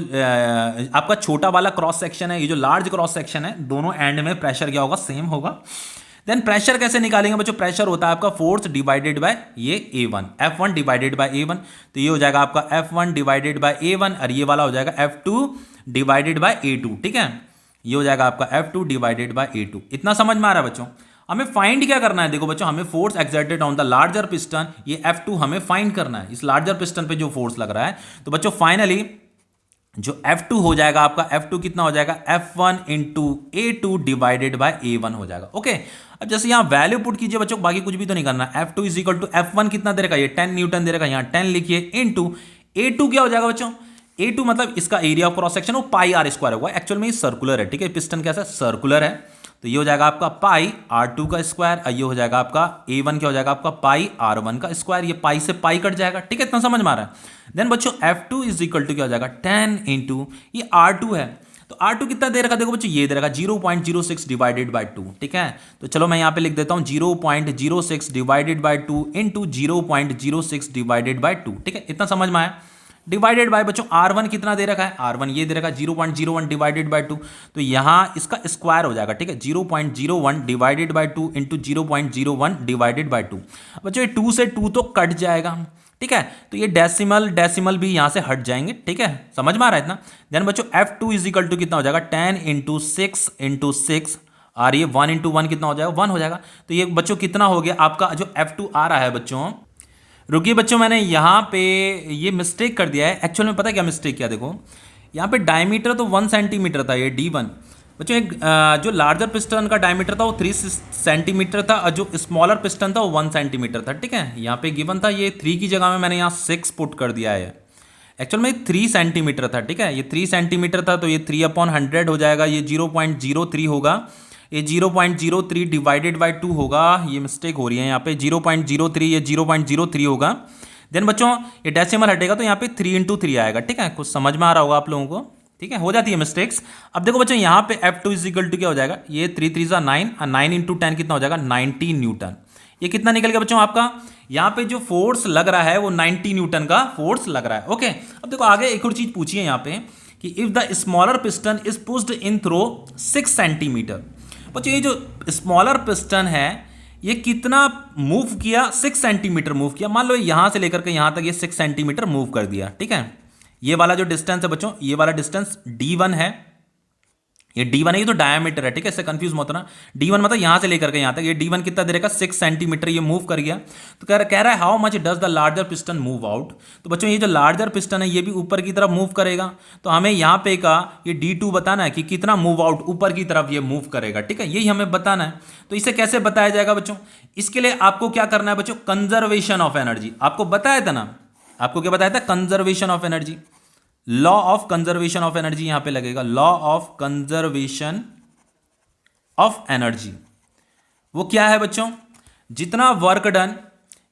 आपका छोटा वाला क्रॉस सेक्शन है, ये जो लार्ज क्रॉस सेक्शन है, दोनों एंड में प्रेशर क्या होगा, सेम होगा। देन प्रेशर कैसे निकालेंगे बच्चों, प्रेशर होता है आपका फोर्स डिवाइडेड बाय ये A1, F1 divided by A1। तो ये हो जाएगा आपका F1 डिवाइडेड बाय A1, और ये वाला हो जाएगा F2 डिवाइडेड बाय A2। ठीक है, ये हो जाएगा आपका F2 डिवाइडेड बाय A2। इतना समझ में आ रहा है बच्चों। हमें फाइंड क्या करना है, देखो बच्चों हमें force exerted on the larger piston, ये F2 हमें फाइंड करना है, इस लार्जर पिस्टन पे जो फोर्स लग रहा है। तो बच्चों फाइनली जो F2 हो जाएगा आपका, F2 कितना हो जाएगा, F1 into A2 divided by A1 हो जाएगा। ओके, अब जैसे यहां वैल्यू पुट कीजिए बच्चों, बाकी कुछ भी तो नहीं करना। F2 is equal to F1 कितना दे रखा, ये 10 न्यूटन दे रखा, यहां 10 लिखिए, इंटू A2 क्या हो जाएगा बच्चों, A2 मतलब इसका एरिया ऑफ क्रॉस सेक्शन वो पाई R स्क्वायर होगा। एक्चुअल में ये सर्कुलर है, ठीक है, पिस्टन कैसा सर्कुलर है। तो ये हो जाएगा आपका पाई R2 का स्क्वायर, ये हो जाएगा आपका A1 क्या हो जाएगा आपका पाई R1 का स्क्वायर। ये पाई से पाई कट जाएगा। ठीक है, इतना समझ में आ रहा है। देन बच्चों F2 इज इक्वल टू क्या हो जाएगा, 10 इंटू ये R2 है, तो R2 कितना दे रखा, देखो बच्चों ये दे रखा 0.06 डिवाइडेड बाय 2। ठीक है, तो चलो मैं यहाँ पे लिख देता हूँ 0.06 divided by 2 into 0.06 divided by 2। ठीक है, इतना समझ में आया। डिवाइडेड बाय बच्चों R1 कितना दे रखा है, R1 ये दे रखा है 0.01 डिवाइडेड बाय 2, तो यहाँ इसका स्क्वायर हो जाएगा। ठीक है, 0.01 divided by 2 into 0.01 divided by 2। बच्चों ये 2 से 2 तो कट जाएगा। ठीक है, तो ये डेसिमल भी यहां से हट जाएंगे। ठीक है, समझ में आ रहा है इतना। देन बच्चों F2 इज इक्वल टू कितना हो जाएगा, 10 इंटू 6 और ये 1 इंटू 1 कितना हो जाएगा, 1 हो जाएगा। तो ये बच्चों कितना हो गया आपका जो F2 आ रहा है बच्चों, रुकिए बच्चों मैंने यहाँ पे ये मिस्टेक कर दिया है। एक्चुअल में पता है क्या मिस्टेक किया, देखो यहाँ पे डायमीटर तो 1 सेंटीमीटर था, ये D1 बच्चों। एक जो लार्जर पिस्टन का डायमीटर था वो 3 सेंटीमीटर था, और जो स्मॉलर पिस्टन था वो 1 सेंटीमीटर था। ठीक है, यहाँ पे गिवन था, ये 3 की जगह में मैंने यहाँ 6 पुट कर दिया है। एक्चुअल में 3 सेंटीमीटर था। ठीक है, ये 3 सेंटीमीटर था, तो ये 3/100 हो जाएगा, ये 0.03 होगा, ये 0.03 डिवाइडेड बाय 2 होगा। ये मिस्टेक हो रही है यहाँ पे, 0.03 ये 0.03 होगा। देन बच्चों ये डेसिमल हटेगा तो यहाँ पे 3 इंटू 3 आएगा। ठीक है, कुछ समझ में आ रहा होगा आप लोगों को। ठीक है, हो जाती है मिस्टेक्स। अब देखो बच्चों यहाँ पे F2 इज इक्वल टू क्या हो जाएगा, ये 3 3 9 और 9 इंटू 10 कितना हो जाएगा, 90 न्यूटन। ये कितना निकल गया बच्चों आपका, यहाँ पे जो फोर्स लग रहा है वो 90 न्यूटन का फोर्स लग रहा है। ओके, अब देखो आगे एक और चीज पूछी है यहाँ पे कि if the smaller piston is pushed in through 6 centimeter. बच्चों ये जो स्मॉलर पिस्टन है ये कितना मूव किया, 6 सेंटीमीटर मूव किया। मान लो यहां से लेकर के यहां तक ये 6 सेंटीमीटर मूव कर दिया। ठीक है, ये वाला जो डिस्टेंस है बच्चों, ये वाला डिस्टेंस D1 है, ये D1 है, ये तो डायमीटर है। ठीक है, इससे कंफ्यूज मत होना। D1 मतलब यहां से लेकर के यहां तक, ये D1 कितना दे रखा, 6 सेंटीमीटर ये मूव कर गया। तो कह रहा है how much does the larger piston move out. तो बच्चों ये जो लार्जर पिस्टन है ये भी ऊपर की तरफ मूव करेगा, तो हमें यहाँ पे का ये D2 बताना है कि कितना मूव आउट ऊपर की तरफ ये मूव करेगा। ठीक है, यही हमें बताना है। तो इसे कैसे बताया जाएगा बच्चों, इसके लिए आपको क्या करना है बच्चों, कंजर्वेशन ऑफ एनर्जी। आपको बताया था ना, आपको क्या बताया था, conservation of energy, law of conservation of energy यहां पे लगेगा, law of conservation of energy. वो क्या है बच्चों, जितना वर्क डन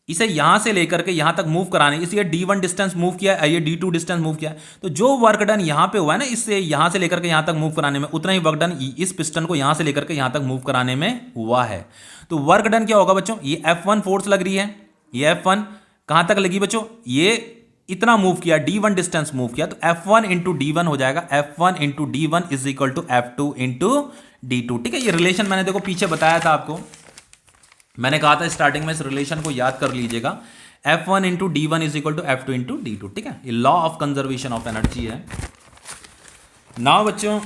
इसे यहां से लेकर के यहां तक मूव कराने, इसलिए D1 डिस्टेंस मूव किया है, ये D2 डिस्टेंस मूव किया है, तो जो वर्क डन यहां पे हुआ है ना, इससे यहां से लेकर के यहां तक मूव कराने में, उतना ही वर्क डन इस पिस्टन को यहां से लेकर के यहां तक मूव कराने में हुआ है। तो वर्क डन क्या होगा बच्चों, ये F1 फोर्स लग रही है, ये F1 कहां तक लगी बच्चों, ये इतना मूव किया, D1 डिस्टेंस मूव किया, तो F1 इंटू D1 हो जाएगा, F1 into D1 is equal to F2 into D2। ठीक है, ये रिलेशन मैंने देखो पीछे बताया था आपको, मैंने कहा था स्टार्टिंग में, इस रिलेशन को याद कर लीजिएगा, F1 into D1 is equal to F2 into D2। ठीक है, ये law of conservation of energy है। नाउ बच्चों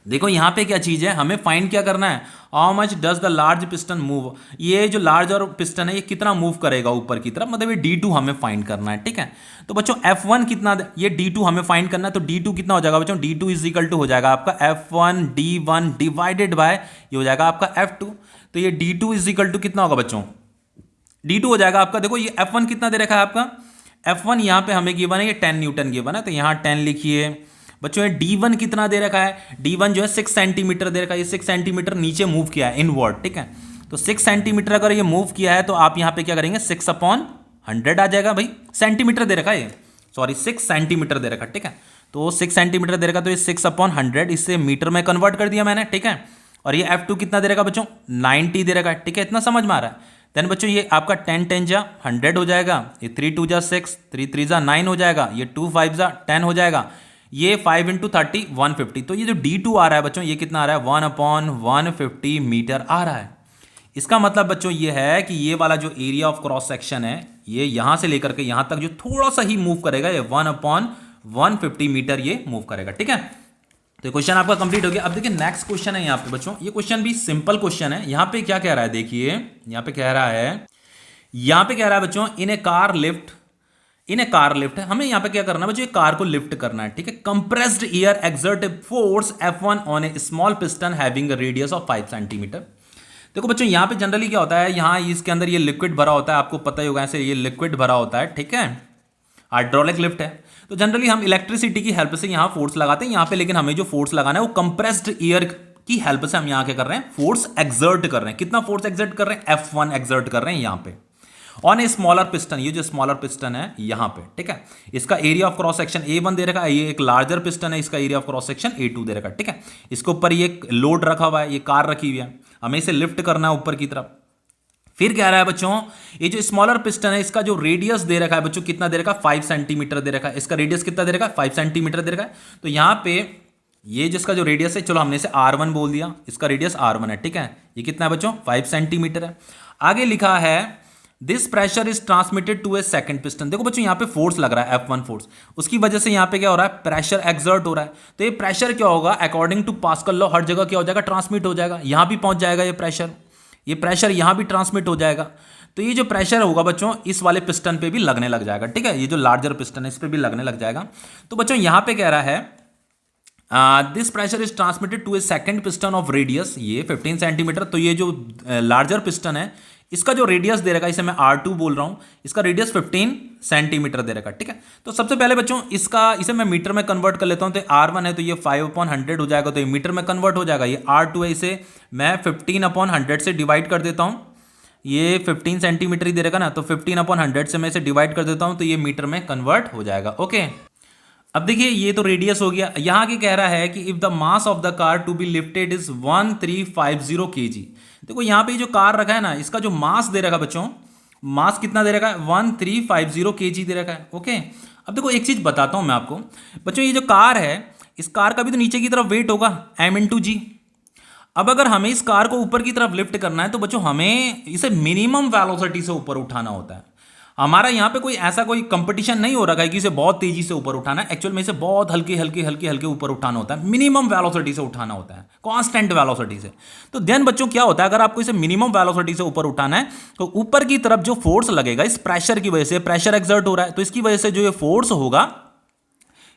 देखो यहां पे क्या चीज है, हमें फाइंड क्या करना है, how much does the large piston move, ये जो लार्ज और पिस्टन है ये कितना मूव करेगा ऊपर की तरफ, मतलब ये D2 हमें फाइंड करना है। ठीक है, तो बच्चों F1 कितना, ये D2 हमें फाइंड करना है, तो D2 कितना हो जाएगा बच्चों, D2 इज इक्वल टू हो जाएगा आपका F1 D1 डिवाइडेड बाय ये हो जाएगा आपका F2। तो ये D2 इज इक्वल टू कितना होगा बच्चों, D2 हो जाएगा आपका, देखो ये F1 कितना दे रखा है आपका, F1 यहां पे हमें गिवन है, ये 10 न्यूटन गिवन है, तो यहां 10 लिखिए बच्चों। ये D1 कितना दे रखा है, D1 जो है 6 सेंटीमीटर दे रखा है, ये 6 सेंटीमीटर नीचे मूव किया है इनवर्ड। ठीक है, तो 6 सेंटीमीटर अगर ये मूव किया है तो आप यहां पे क्या करेंगे, 6/100 आ जाएगा भाई, सेंटीमीटर दे रखा है ये, सॉरी 6 सेंटीमीटर दे रखा है। ठीक है, तो 6 सेंटीमीटर दे रखा, तो ये 6/100 इससे मीटर में कन्वर्ट कर दिया मैंने। ठीक है, और ये F2 कितना दे रखा बच्चों, 90 दे रखा है। ठीक है, इतना समझ में आ रहा है। देन बच्चों ये आपका 10 जा 100 हो जाएगा, ये 3 2 जा 6, 3 3 जा 9 हो जाएगा, ये 2 5 जा 10 हो जाएगा, ये 5 इंटू 30 150। तो ये जो D2 आ रहा है बच्चों, ये कितना आ रहा है, 1/150 मीटर आ रहा है। इसका मतलब बच्चों ये है कि ये वाला जो एरिया ऑफ क्रॉस सेक्शन है, ये यहां से लेकर के यहां तक जो थोड़ा सा ही मूव करेगा, ये 1/150 मीटर ये मूव करेगा। ठीक है, तो क्वेश्चन आपका कंप्लीट हो गया। अब देखिए नेक्स्ट क्वेश्चन है यहाँ पे बच्चों, ये क्वेश्चन भी सिंपल क्वेश्चन है। यहाँ पे क्या कह रहा है, देखिए यहाँ पे कह रहा है बच्चों, इन ए कार लिफ्ट, हमें यहाँ पे क्या करना है बच्चों, ये कार को लिफ्ट करना है। ठीक है, compressed air exert force F1 on A small piston having radius of 5 centimetre. देखो बच्चों यहाँ पे जनरली क्या होता है, यहाँ इसके अंदर ये लिक्विड भरा होता है, आपको पता ही होगा, ऐसे ये लिक्विड भरा होता है। ठीक है, हाइड्रोलिक लिफ्ट है, तो जनरली हम इलेक्ट्रिसिटी की हेल्प से यहाँ फोर्स लगाते हैं यहाँ पे, लेकिन हमें जो फोर्स लगाना है वो कंप्रेस्ड एयर की हेल्प से हम यहाँ क्या कर रहे हैं, फोर्स एक्सर्ट कर रहे हैं। कितना फोर्स एक्सर्ट कर रहे हैं, F1 एक्सर्ट कर रहे हैं यहाँ पे ऑन ए स्मॉलर पिस्टन, ये जो स्मॉलर पिस्टन है यहाँ पे। ठीक है, इसका area of cross section A1 दे रखा है, ये एक लार्जर पिस्टन है, इसका area of cross section A2 दे रखा है। ठीक है, इसके ऊपर ये लोड रखा हुआ है, ये कार रखी हुई है, हमें इसे लिफ्ट करना है ऊपर की तरफ। फिर कह रहा है बच्चों, ये जो स्मॉलर पिस्टन है इसका जो रेडियस दे रखा है बच्चों, कितना दे रखा है, 5 सेंटीमीटर दे रखा है, इसका रेडियस कितना दे रखा है, 5 सेंटीमीटर दे रखा है। तो यहाँ पे ये जिसका जो रेडियस है, चलो हमने इसे R1 बोल दिया, इसका रेडियस R1 है। ठीक है, ये कितना है बच्चों, 5 सेंटीमीटर है। आगे लिखा है this pressure is transmitted to a second piston. देखो बच्चों यहाँ पे फोर्स लग रहा है F1 फोर्स, उसकी वजह से यहाँ पे क्या हो रहा है, प्रेशर एक्सर्ट हो रहा है। तो ये प्रेशर क्या होगा, अकॉर्डिंग टू पास्कल लॉ हर जगह क्या हो जाएगा, ट्रांसमिट हो जाएगा, यहाँ भी पहुंच जाएगा ये प्रेशर यहाँ भी ट्रांसमिट हो जाएगा। तो ये जो प्रेशर होगा बच्चों इस वाले पिस्टन पे भी लगने लग जाएगा। ठीक है, ये जो लार्जर पिस्टन है इस पे भी लगने लग जाएगा। तो बच्चों यहाँ पे कह रहा है this pressure is transmitted to a second piston of radius, ये 15 सेंटीमीटर। तो ये जो लार्जर पिस्टन है इसका जो रेडियस दे रखा है, इसे मैं R2 बोल रहा हूं, इसका रेडियस 15 सेंटीमीटर दे रखा है। ठीक है, तो सबसे पहले बच्चों इसे मैं मीटर में कन्वर्ट कर लेता हूं। तो R1 है तो ये 5/100 हो जाएगा, तो ये मीटर में कन्वर्ट हो जाएगा। ये R2 है, इसे मैं 15/100 से डिवाइड कर देता हूं, ये 15 सेंटीमीटर ही दे रखा ना, तो 15/100 से मैं इसे डिवाइड कर देता हूं, तो ये मीटर में कन्वर्ट हो जाएगा। ओके, अब देखिए ये तो रेडियस हो गया। यहां की कह रहा है कि if the mass of the car to be lifted is 1350 kg। देखो यहां पे जो कार रखा है ना, इसका जो मास दे रखा है बच्चों, मास कितना दे रखा है, 1350 kg दे रखा है। ओके, अब देखो एक चीज बताता हूं मैं आपको बच्चों, ये जो कार है इस कार का भी तो नीचे की तरफ वेट होगा M×G। अब अगर हमें इस कार को ऊपर की तरफ लिफ्ट करना है तो बच्चों हमें इसे मिनिमम वेलोसिटी से ऊपर उठाना होता है। हमारा यहाँ पे कोई ऐसा कोई कंपटीशन नहीं हो रहा है कि इसे बहुत तेजी से ऊपर उठाना है, एक्चुअल में इसे बहुत हल्के हल्के ऊपर उठाना होता है, मिनिमम वेलोसिटी से उठाना होता है, कांस्टेंट वेलोसिटी से। तो देन बच्चों क्या होता है, अगर आपको इसे मिनिमम वेलोसिटी से ऊपर उठाना है तो ऊपर की तरफ जो फोर्स लगेगा इस प्रेशर की वजह से, प्रेशर एक्सर्ट हो रहा है, तो इसकी वजह से जो ये फोर्स होगा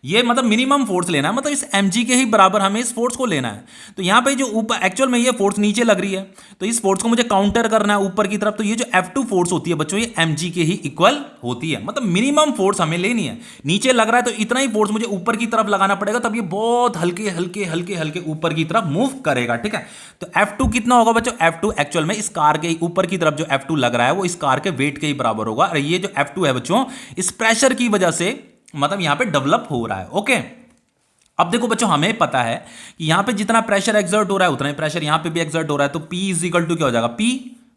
ये मतलब मिनिमम फोर्स लेना है, मतलब इस mg के ही बराबर हमें इस फोर्स को लेना है। तो यहाँ पे जो ऊपर एक्चुअल में ये फोर्स नीचे लग रही है, तो इस फोर्स को मुझे काउंटर करना है ऊपर की तरफ। तो ये जो F2 फोर्स होती है बच्चों, ये mg के ही इक्वल होती है, मतलब मिनिमम फोर्स हमें लेनी है। नीचे लग रहा है तो इतना ही फोर्स मुझे ऊपर की तरफ लगाना पड़ेगा, तब ये बहुत हल्के हल्के हल्के हल्के ऊपर की तरफ मूव करेगा, ठीक है। तो F2 कितना होगा बच्चों, F2 एक्चुअल में इस कार के ऊपर की तरफ जो F2 लग रहा है वो इस कार के वेट के ही बराबर होगा। और ये जो F2 है बच्चों, इस प्रेशर की वजह से मतलब यहां पे डेवलप हो रहा है। ओके, अब देखो बच्चों, हमें पता है कि यहां पे जितना प्रेशर एक्सर्ट हो रहा है उतना ही प्रेशर यहां पे भी एक्सर्ट हो रहा है। तो P इज इक्वल टू क्या हो जाएगा, P,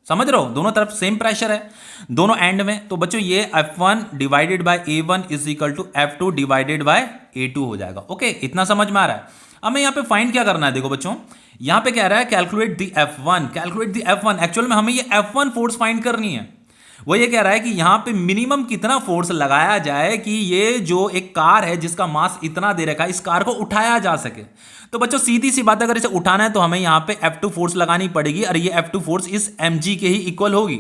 समझ रहे हो, दोनों तरफ सेम प्रेशर है दोनों एंड में। तो बच्चों ये F1 divided by A1 is equal to F2 divided by A2 हो जाएगा। ओके, इतना समझ में आ रहा है। हमें यहां पे फाइंड क्या करना है, देखो बच्चों, यहां पे कह रहा है calculate the F1, calculate the F1। Actual में हमें ये F1 फोर्स फाइंड करनी है। वो ये कह रहा है कि यहां पे मिनिमम कितना फोर्स लगाया जाए कि ये जो एक कार है जिसका मास इतना दे रखा है, इस कार को उठाया जा सके। तो बच्चों सीधी सी बात, अगर इसे उठाना है तो हमें यहां पे F2 फोर्स लगानी पड़ेगी, और ये F2 फोर्स इस mg के ही इक्वल होगी।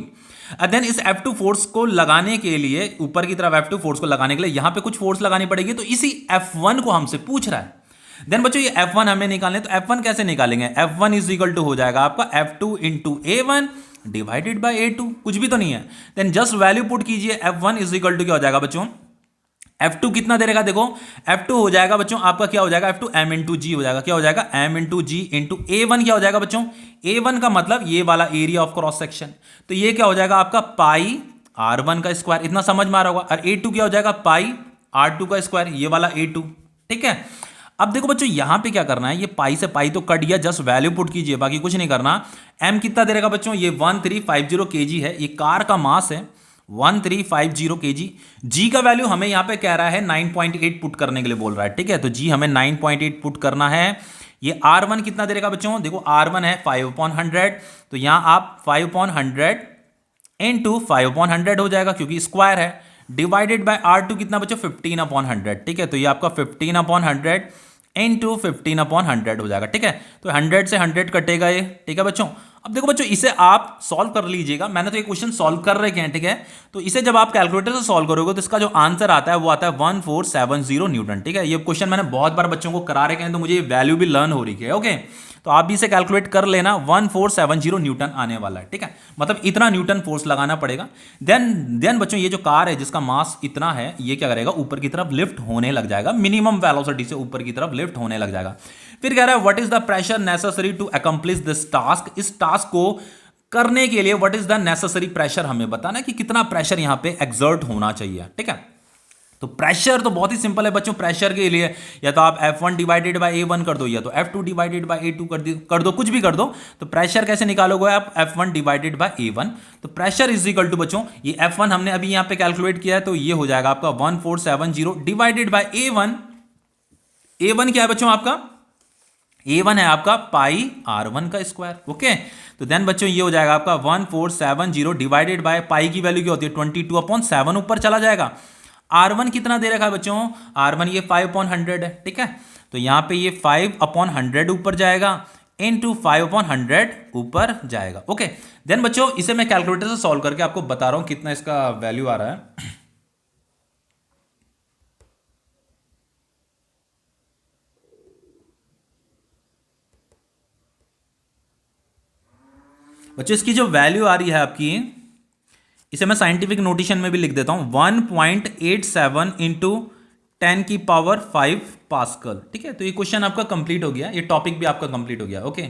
देन इस F2 फोर्स को लगाने के लिए, ऊपर की तरफ F2 फोर्स को लगाने के लिए यहां पे कुछ फोर्स लगानी पड़ेगी, तो इसी F1 को हमसे पूछ रहा है। देन बच्चों ये F1 हमें निकालने, तो F1 कैसे निकालेंगे, F1 इज इक्वल टू हो जाएगा आपका F2 into A1 divided by A2, कुछ भी तो नहीं है। देन जस्ट वैल्यू पुट कीजिए, F1 इज इक्वल टू क्या हो जाएगा बच्चों, F2 कितना दे रहेगा, देखो F2 हो जाएगा बच्चों आपका क्या हो जाएगा, F2 m इंटू जी हो जाएगा, क्या हो जाएगा m इंटू जी इंटू A1 क्या हो जाएगा बच्चों, A1 का मतलब ये वाला एरिया ऑफ क्रॉस सेक्शन, तो ये क्या हो जाएगा आपका पाई R1 का स्क्वायर, इतना समझ में आ रहा होगा। और A2 क्या हो जाएगा, पाई R2 का स्क्वायर, ये वाला A2, ठीक है। अब देखो बच्चों यहां पे क्या करना है, ये पाई से पाई तो कट गया, जस्ट वैल्यू पुट कीजिए, बाकी कुछ नहीं करना। m कितना दे रहेगा बच्चों, ये 1350 kg है, ये कार का मास है 1350 kg। g का वैल्यू हमें यहां पे कह रहा है 9.8 पुट करने के लिए बोल रहा है, ठीक है। तो g हमें 9.8 पुट करना है। ये R1 कितना दे रहेगा बच्चों, देखो R1 है 5/100, तो यहां आप 5/100 इंटू 5/100 हो जाएगा क्योंकि स्क्वायर है, डिवाइडेड बाय R2 कितना बच्चों, 15/100, ठीक है। तो ये आपका 15/100 इंटू 15/100 हो जाएगा, ठीक है। तो 100 से 100 कटेगा ये, ठीक है बच्चों। अब देखो बच्चों इसे आप सॉल्व कर लीजिएगा, मैंने तो ये क्वेश्चन सॉल्व कर रखे हैं, ठीक है। तो इसे जब आप कैलकुलेटर से सॉल्व करोगे तो इसका जो आंसर आता है वो आता है 1470 न्यूटन, ठीक है। ये क्वेश्चन मैंने बहुत बार बच्चों को करा रखे हैं, तो मुझे ये वैल्यू भी लर्न हो रही है। ओके, तो आप भी इसे कैलकुलेट कर लेना, 1470 न्यूटन आने वाला है, ठीक है। मतलब इतना न्यूटन फोर्स लगाना पड़ेगा। देन बच्चों ये जो कार है जिसका मास इतना है, ये क्या करेगा, ऊपर की तरफ लिफ्ट होने लग जाएगा, मिनिमम वेलोसिटी से ऊपर की तरफ लिफ्ट होने लग जाएगा। फिर कह रहा है what is the pressure necessary to accomplish this task, इस टास्क को करने के लिए what is the necessary pressure, हमें बताना कि कितना प्रेशर यहां पे एक्सर्ट होना चाहिए, ठीक है। तो प्रेशर तो बहुत ही सिंपल है बच्चों, प्रेशर के लिए या तो आप F1 डिवाइडेड बाय A1 कर दो, या तो F2 डिवाइडेड बाय A2 कर दो, कुछ भी कर दो। तो प्रेशर कैसे निकालोगे आप, F1 डिवाइडेड बाय A1। तो प्रेशर इज इक्वल टू बच्चों, ये F1 हमने अभी यहां पे कैलकुलेट किया है, तो ये हो जाएगा आपका 1470 डिवाइडेड बाय A1। A1 क्या है बच्चों आपका, A1 है आपका पाई R1 का स्क्वायर, ओके। तो देन बच्चों ये हो जाएगा आपका 1470 डिवाइडेड बाय पाई की वैल्यू क्या होती है 22/7, ऊपर चला जाएगा। R1 कितना दे रखा है बच्चों, R1 ये 5/100 है, ठीक है। तो यहां पे ये 5/100 ऊपर जाएगा इंटू 5/100 ऊपर जाएगा, ओके। देन बच्चों इसे मैं कैलकुलेटर से सॉल्व करके आपको बता रहा हूं कितना इसका वैल्यू आ रहा है। बच्चों इसकी जो वैल्यू आ रही है आपकी, इसे मैं साइंटिफिक नोटेशन में भी लिख देता हूं, 1.87 इंटू 10⁵ पास्कल, ठीक है। तो ये क्वेश्चन आपका कंप्लीट हो गया, ये टॉपिक भी आपका कंप्लीट हो गया, ओके।